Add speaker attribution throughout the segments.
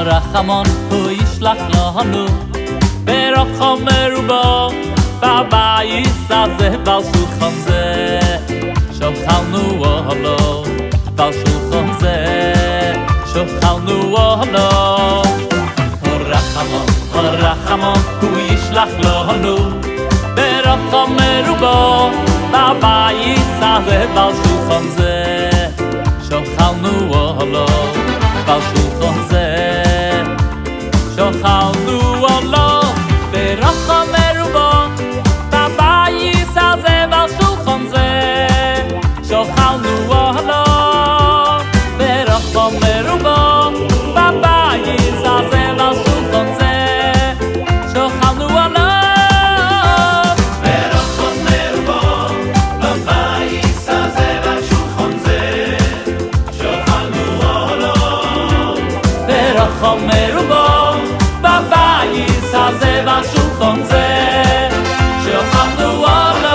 Speaker 1: רחמון הוא ישלח לנו ברחם מרובה בבית הזה ועל שולחן זה שולחנו אהלו ועל שולחן זה שולחנו אהלו רחמון הוא ישלח לנו ברחם מרובה בבית הזה ועל שולחן זה שולחנו אהלו ועל שולחן זה שולחנו אהלו ברחם מרובה בבית הזה ועל שולחן זה שולחנו אהלו ברחם מרובה בבית הזה ועל שולחן זה שולחנו אהלו
Speaker 2: ברחם מרובה בבית הזה ועל שולחן זה שולחנו אהלו
Speaker 1: ברחם מרובה בבית הזה ועל שולחן זה שולחנו אהלו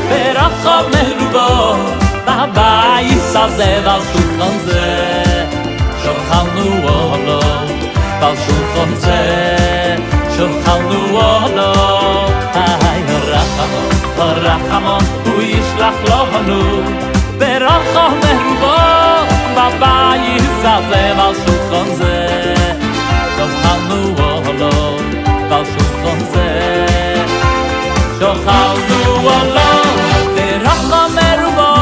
Speaker 1: ברחם מרובה בבית הזה ועל שולחן זה שולחנו אהלו ועל שולחן זה שולחנו אהלו רחמון הוא ישלח לנו ברחם מרובה בבית הזה ועל שולחן זה שולחנו אהלו ועל שולחן זה שולחנו אהלו ברחם מרובה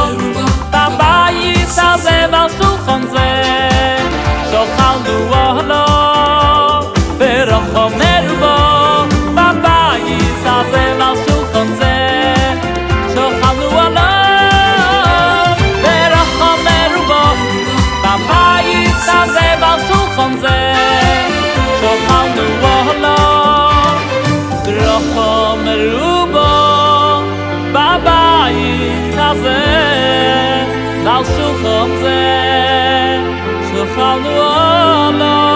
Speaker 1: בבית הזה ועל שולחן זה שולחנו אהלו ברחם מרובה בבית הזה ועל שולחן זה שולחנו אהלו ברחם מרובה בבית הזה ועל שולחן זה שולחנו אהלו ברחם מרובה בבית הזה ועל שולחן זה שולחנו אהלו